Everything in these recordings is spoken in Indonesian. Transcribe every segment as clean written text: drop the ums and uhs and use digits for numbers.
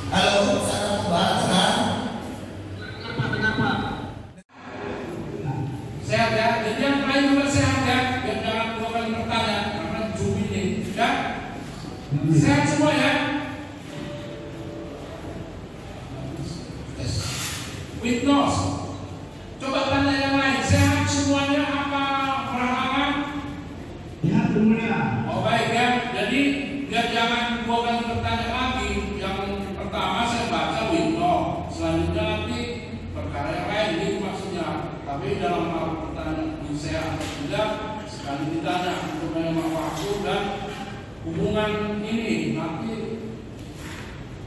Halo, salam Mbak, tenang. Kenapa? Sehat ya, jadi yang lain juga sehat ya, biar jangan dua kali bertanya karena Zoom ini, ya. Sehat semua ya. Witness, coba tanya yang lain, sehat semuanya apa belakangan? Ya, semuanya. Oh baik ya, jadi biar jangan dua kali bertanya lagi. Yang pertama saya baca witness, selanjutnya nanti perkara yang lain ini maksudnya. Tapi dalam hal pertanyaan sehat atau tidak, sekali ditanya untuk menghemat waktu dan hubungan ini nanti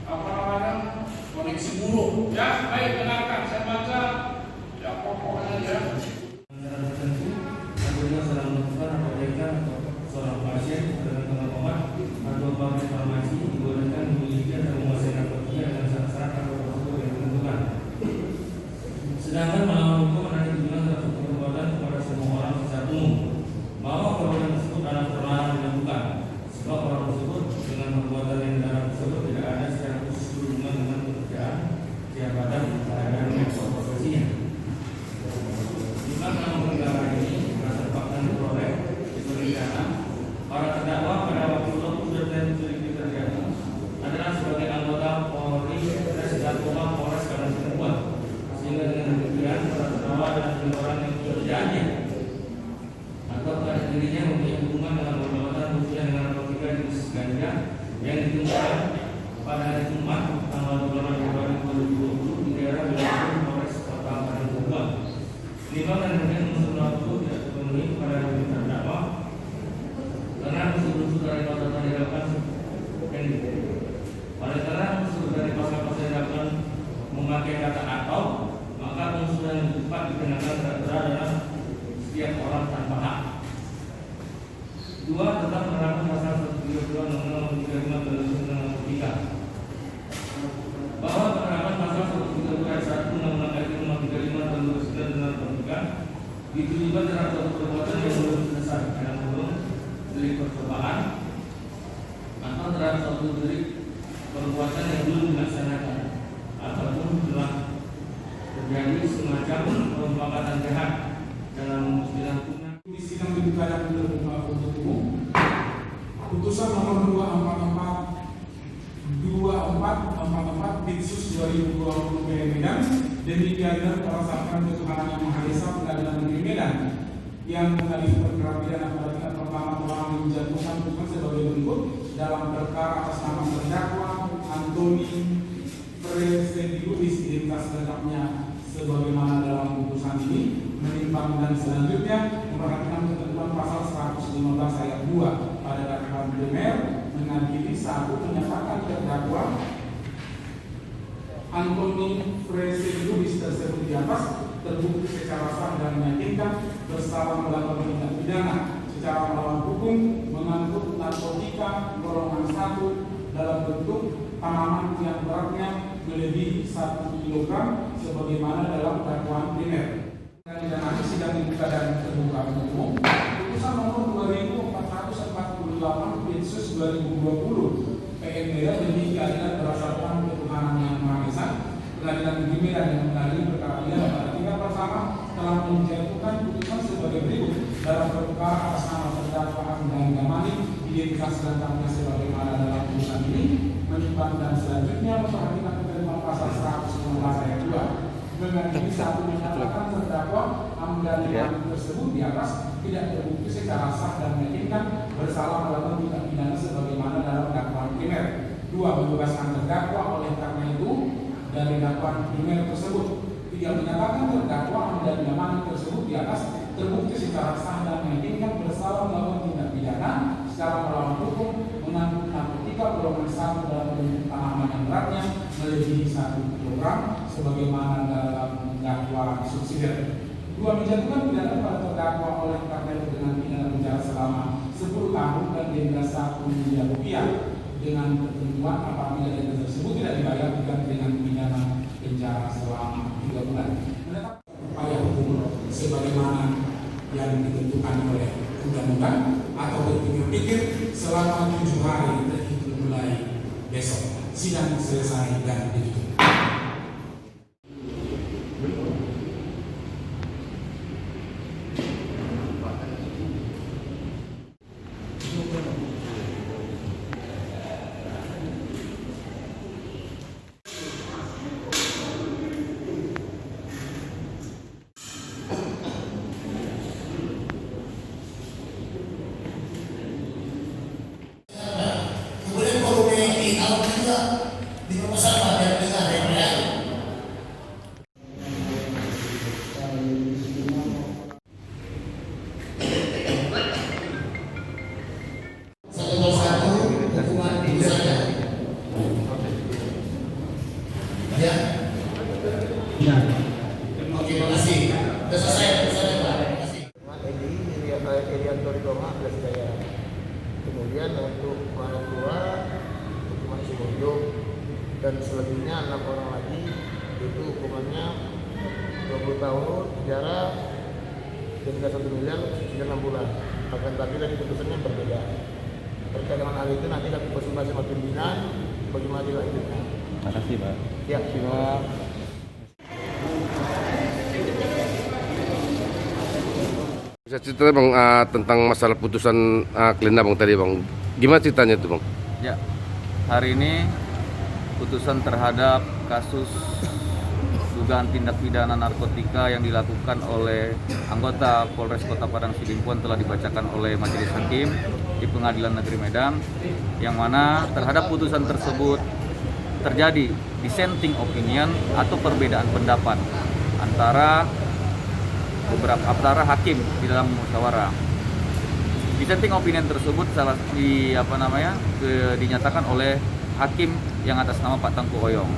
apa namanya koneksi buruk. Ya baik, dengarkan saya baca ya pokoknya ya. Tertentu apabila sedang melakukan apabila seorang pasien dengan pengalaman atau pabrik farmasi dibolehkan memiliki atau menguasai narkotika dengan syarat-syarat atau prosedur yang ditentukan. Sedangkan melawan hukum adalah tujuan terhadap perbuatan kepada semua orang secara umum bahwa perbuatan tersebut adalah terlarang dilakukan sebab orang tersebut dengan perbuatan yang dilarang tersebut tidak ada secara khusus berhubungan dengan pekerjaan, jabatan, keadaan, atau profesinya. Di mana negara ini berdasarkan fakta yang diperoleh diperkirakan para terdakwa pada waktu itu sudah terjadi adalah sebagai anggota Polri dan Polres Kabupaten Cirebon, sehingga dengan demikian para terdakwa adalah orang yang terjadi atau pada dirinya mempunyai hubungan dengan perbuatan khususnya dengan narkotika jenis ganja yang ditemukan pada hari Jumat tanggal 28 Februari 2020 di daerah Wilayah Polres Kota Kabupaten Cirebon. Lima dan kemudian unsur waktu tidak terpenuhi pada diri terdakwa karena unsur-unsur dari pasal yang dilakukan oleh karena unsur dari pasal-pasal yang dilakukan memakai kata atau maka unsur yang tepat dikenakan terhadap adalah setiap orang tanpa hak. Dua, tetap menerapkan pasal 132 Undang-Undang 35 tentang narkotika bahwa penerapan pasal 132 ayat 1 Undang-Undang 35 tahun 2009 tentang narkotika ditujukan terhadap perbuatan yang belum selesai yang belum delik percobaan atau terhadap suatu delik perbuatan yang belum dilaksanakan ataupun telah terjadi semacam perumpamaan jahat dalam istilah hukum. Di sidang terbuka dan terbuka untuk umum, putusan nomor 244 Bitsus 2020 Medan demikian berdasarkan ketuhanan yang Maha Esa Pengadilan Negeri Medan yang mengadili perkara pidana pada tingkat pertama telah menjatuhkan putusan sebagai berikut dalam perkara atas nama terdakwa Antoni Presediluis identitas lengkapnya sebagaimana dalam putusan ini menimbang dan selanjutnya memperhatikan ketentuan pasal 115 ayat 2 pada dakwaan primer mengadili satu menyatakan terdakwa Antoni Presediluis tersebut di atas terbukti secara sah dan meyakinkan bersalah melakukan tindak pidana secara melawan hukum mengangkut narkotika golongan 1 dalam bentuk tanaman yang beratnya melebihi 1 kg sebagaimana dalam dakwaan primer. Dan nanti sidang dibuka dan terbuka untuk umum. Putusan nomor 2448 Bitsus 2020 PMDA demi keadilan berdasarkan ketuhanan yang Maha Esa Pengadilan Negeri Medan yang mengadili perkara pidana pada tingkat pertama telah menjatuhkan putusan sebagai berikut dalam perkara atas nama terdakwa Ahmad Gamani identitas lengkapnya sebagaimana dalam putusan ini menimbang dan selanjutnya memperhatikan ketentuan pasal 115 ayat 2 mengadili satu menyatakan terdakwa Ahmad Gamani tersebut di atas tidak terbukti secara sah dan meyakinkan bersalah melakukan tindak pidana sebagaimana dalam dakwaan primer. Dua, membebaskan terdakwa oleh karena itu dari dakwaan primer tersebut. Tiga, menyatakan terdakwa Ahmad Gamani tersebut di atas terbukti secara sah dan meyakinkan bersalah melakukan tindak pidana secara melawan hukum mengangkut narkotika golongan 1 dalam bentuk tanaman yang beratnya melebihi 1 kg sebagaimana dalam dakwaan subsidiar. Dua, menjatuhkan pidana pada terdakwa oleh karena itu dengan pidana penjara selama 10 tahun dan denda 1 miliar rupiah dengan ketentuan apabila denda tersebut tidak dibayar dengan pidana penjara selama 3 bulan. Menetapkan upaya hukum sebagaimana yang ditentukan oleh undang-undang atau berpikir-pikir selama 7 hari terhitung mulai besok sidang selesai dan ditutup. Kemudian volume yang di out juga diperbesar Pak biar dengar yang lain. Satu hukuman itu saja. Ya. Ya. Oke, makasih. Sudah selesai putusannya Pak. Terima kasih. Irianto Ridoma alias Jaya. Kemudian untuk orang tua hukuman seumur hidup dan selanjutnya 6 orang lagi itu hukumannya 20 tahun penjara denda 1 miliar subsidi 6 bulan. Akan tapi tadi putusannya berbeda. Terkait dengan hal itu nanti kami konsultasi sama pimpinan bagaimana dilanjutkan. Terima kasih Pak. Ya, siap. Bisa cerita Bang tentang masalah putusan Klina Bang tadi Bang. Gimana ceritanya itu Bang? Ya, hari ini putusan terhadap kasus dugaan tindak pidana narkotika yang dilakukan oleh anggota Polres Kota Padang Sidimpuan telah dibacakan oleh Majelis Hakim di Pengadilan Negeri Medan, yang mana terhadap putusan tersebut terjadi dissenting opinion atau perbedaan pendapat antara hakim di dalam musyawarah. Dissenting opinion tersebut dinyatakan oleh hakim yang atas nama Pak Tengku Oyong.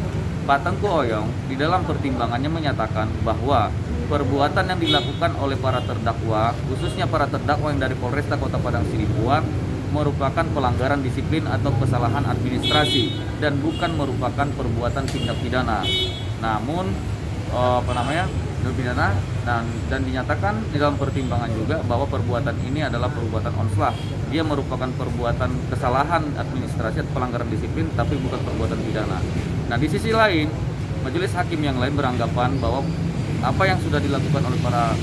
Pak Tengku Oyong di dalam pertimbangannya menyatakan bahwa perbuatan yang dilakukan oleh para terdakwa, khususnya para terdakwa yang dari Polresta Kota Padang Sidimpuan, merupakan pelanggaran disiplin atau kesalahan administrasi dan bukan merupakan perbuatan tindak pidana. Namun pidana dan dinyatakan di dalam pertimbangan juga bahwa perbuatan ini adalah perbuatan onslah. Dia merupakan perbuatan kesalahan administrasi atau pelanggaran disiplin tapi bukan perbuatan pidana. Nah, di sisi lain, majelis hakim yang lain beranggapan bahwa apa yang sudah dilakukan oleh para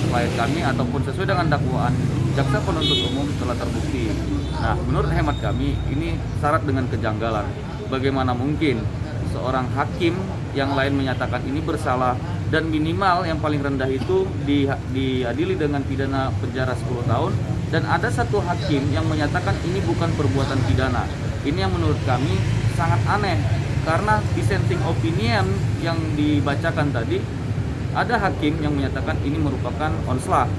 klien kami ataupun sesuai dengan dakwaan jaksa penuntut umum telah terbukti. Nah, menurut hemat kami ini syarat dengan kejanggalan. Bagaimana mungkin seorang hakim yang lain menyatakan ini bersalah dan minimal yang paling rendah itu diadili dengan pidana penjara 10 tahun dan ada satu hakim yang menyatakan ini bukan perbuatan pidana. Ini yang menurut kami sangat aneh karena dissenting opinion yang dibacakan tadi ada hakim yang menyatakan ini merupakan onslah.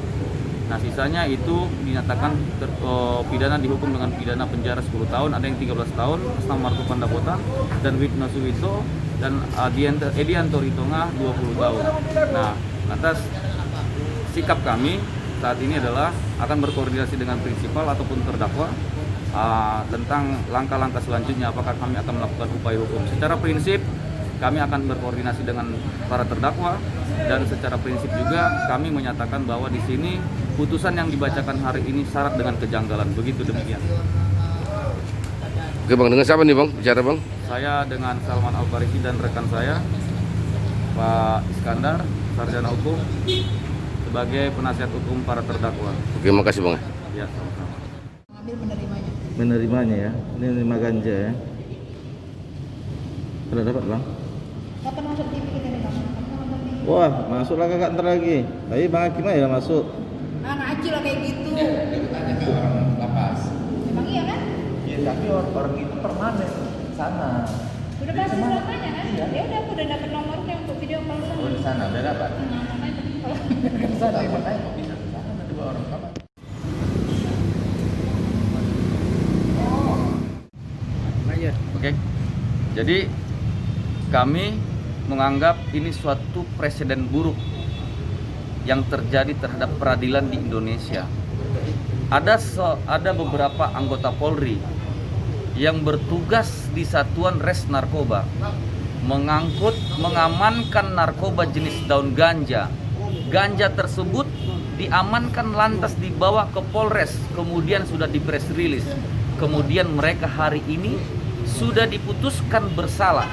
Nah, sisanya itu dinyatakan pidana dihukum dengan pidana penjara 10 tahun, ada yang 13 tahun, Asma Marco Pandapotan dan Witno Suwito dan Edianto Ritonga 20 tahun. Nah, atas sikap kami saat ini adalah akan berkoordinasi dengan prinsipal ataupun terdakwa tentang langkah-langkah selanjutnya apakah kami akan melakukan upaya hukum. Secara prinsip kami akan berkoordinasi dengan para terdakwa dan secara prinsip juga kami menyatakan bahwa di sini putusan yang dibacakan hari ini syarat dengan kejanggalan. Begitu demikian. Oke Bang, dengan siapa nih Bang? Bicara Bang? Saya dengan Salman Al-Farisi dan rekan saya Pak Iskandar, sarjana hukum, sebagai penasihat hukum para terdakwa. Oke, makasih Bang. Ya, sama-sama. Ambil menerimanya. Menerimanya ya, ini menerima ganja ya. Sudah dapat Bang? Kapan masuk TV kita nih Bang? Wah, masuklah kakak ntar lagi. Tapi Bang Hakim aja masuk. Ngaji lah kayak gitu. Tanya ke orang lapas. Emang iya kan? Iya, tapi orang itu permanen sana. Udah pasti selamanya kan? Ya udah aku udah dapat nomornya untuk video call sama. Oh, di sana udah dapat. Nah, makanya tadi kalau Di sana makanya kok bisa di sana nanti bawa orang lapas. Oke. Jadi kami menganggap ini suatu presiden buruk yang terjadi terhadap peradilan di Indonesia. Ada beberapa anggota Polri yang bertugas di Satuan Res Narkoba mengamankan narkoba jenis daun ganja. Ganja tersebut diamankan lantas dibawa ke Polres, kemudian sudah di press release. kemudian mereka hari ini sudah diputuskan bersalah.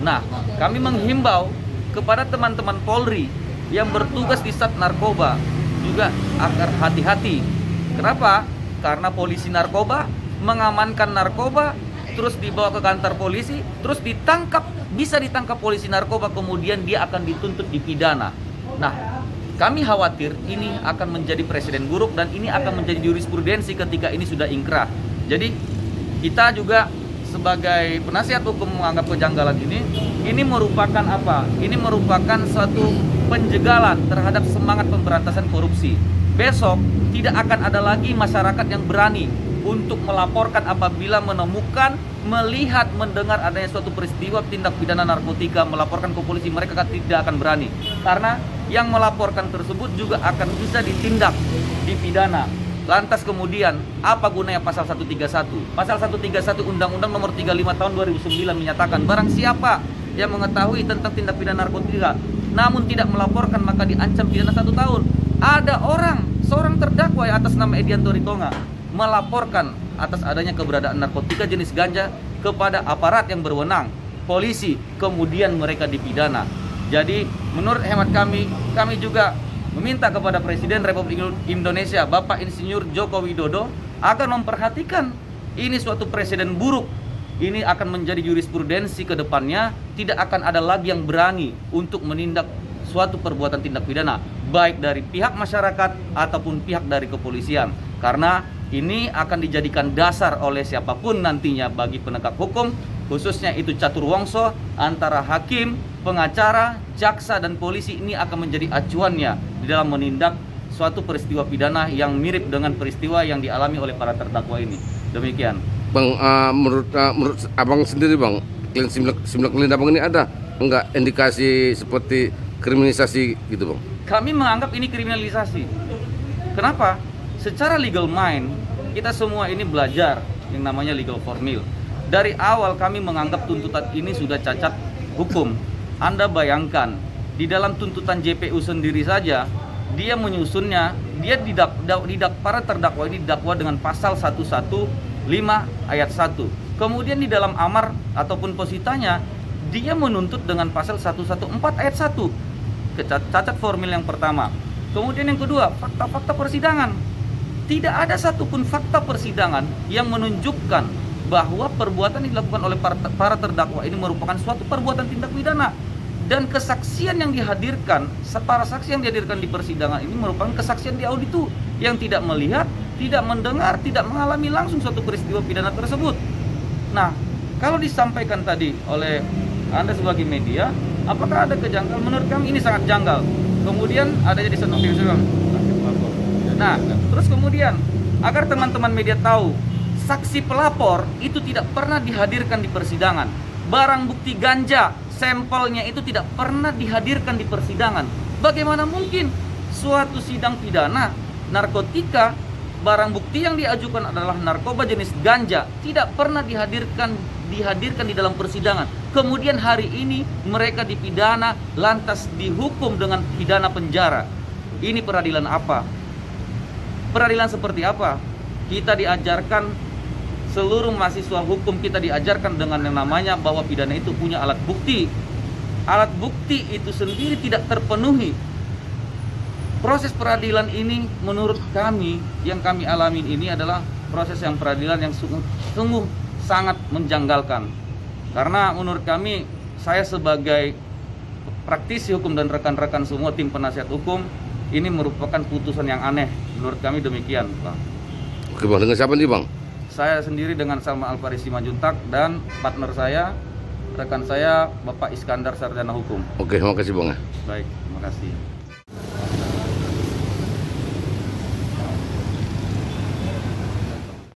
Nah, kami menghimbau kepada teman-teman Polri yang bertugas di Sat Narkoba juga agar hati-hati. Kenapa? Karena polisi narkoba mengamankan narkoba, terus dibawa ke kantor polisi, terus ditangkap, bisa ditangkap polisi narkoba, kemudian dia akan dituntut dipidana. Nah, kami khawatir ini akan menjadi presiden buruk dan ini akan menjadi jurisprudensi ketika ini sudah ingkrah. Jadi kita juga sebagai penasihat hukum menganggap kejanggalan ini merupakan apa? Ini merupakan suatu penjagalan terhadap semangat pemberantasan korupsi. Besok tidak akan ada lagi masyarakat yang berani untuk melaporkan apabila menemukan, melihat, mendengar adanya suatu peristiwa tindak pidana narkotika, melaporkan ke polisi. Mereka tidak akan berani karena yang melaporkan tersebut juga akan bisa ditindak, dipidana. Lantas kemudian apa gunanya pasal 131? Pasal 131 Undang-Undang Nomor 35 Tahun 2009 menyatakan barang siapa yang mengetahui tentang tindak pidana narkotika namun tidak melaporkan maka diancam pidana 1 tahun. Ada seorang terdakwa yang atas nama Edianto Ritonga melaporkan atas adanya keberadaan narkotika jenis ganja kepada aparat yang berwenang, polisi, kemudian mereka dipidana. Jadi menurut hemat kami juga meminta kepada Presiden Republik Indonesia Bapak Insinyur Joko Widodo agar memperhatikan ini suatu presiden buruk. Ini akan menjadi jurisprudensi ke depannya, tidak akan ada lagi yang berani untuk menindak suatu perbuatan tindak pidana baik dari pihak masyarakat ataupun pihak dari kepolisian, karena ini akan dijadikan dasar oleh siapapun nantinya bagi penegak hukum, khususnya itu catur wongso antara hakim, pengacara, jaksa dan polisi. Ini akan menjadi acuannya di dalam menindak suatu peristiwa pidana yang mirip dengan peristiwa yang dialami oleh para terdakwa ini. Demikian. Bang, menurut abang sendiri bang, Simlek Kelinda Bang ini ada enggak indikasi seperti kriminalisasi gitu bang? Kami menganggap ini kriminalisasi. Kenapa? Secara legal mind, kita semua ini belajar yang namanya legal formil. Dari awal kami menganggap tuntutan ini sudah cacat hukum. Anda bayangkan, di dalam tuntutan JPU sendiri saja, dia menyusunnya, dia para terdakwa ini didakwa dengan pasal 115 ayat 1. Kemudian di dalam amar ataupun positanya, dia menuntut dengan pasal 114 ayat 1. Cacat formil yang pertama. Kemudian yang kedua, fakta-fakta persidangan. Tidak ada satupun fakta persidangan yang menunjukkan bahwa perbuatan yang dilakukan oleh para terdakwa ini merupakan suatu perbuatan tindak pidana. Dan kesaksian yang dihadirkan, para saksi yang dihadirkan di persidangan ini merupakan kesaksian di auditu yang tidak melihat, tidak mendengar, tidak mengalami langsung suatu peristiwa pidana tersebut. Nah, kalau disampaikan tadi oleh Anda sebagai media, apakah ada kejanggalan? Menurut kami ini sangat janggal. Kemudian adanya di sana. Nah, terus kemudian agar teman-teman media tahu, saksi pelapor itu tidak pernah dihadirkan di persidangan. Barang bukti ganja, sampelnya itu tidak pernah dihadirkan di persidangan. Bagaimana mungkin suatu sidang pidana narkotika, barang bukti yang diajukan adalah narkoba jenis ganja, tidak pernah dihadirkan di dalam persidangan. Kemudian hari ini mereka dipidana, lantas dihukum dengan pidana penjara. Ini peradilan apa? Peradilan seperti apa? Kita diajarkan, seluruh mahasiswa hukum kita diajarkan dengan yang namanya bahwa pidana itu punya alat bukti. Alat bukti itu sendiri tidak terpenuhi. Proses peradilan ini menurut kami, yang kami alami ini adalah proses yang peradilan yang sungguh sangat menjanggalkan. Karena menurut kami, saya sebagai praktisi hukum dan rekan-rekan semua tim penasihat hukum, ini merupakan putusan yang aneh. Menurut kami demikian, Bang. Oke bang, dengan siapa nih bang? Saya sendiri dengan Salma Alfarisi Majuntak dan partner saya, rekan saya Bapak Iskandar Sarjana Hukum. Oke, terima kasih bang. Baik, terima kasih.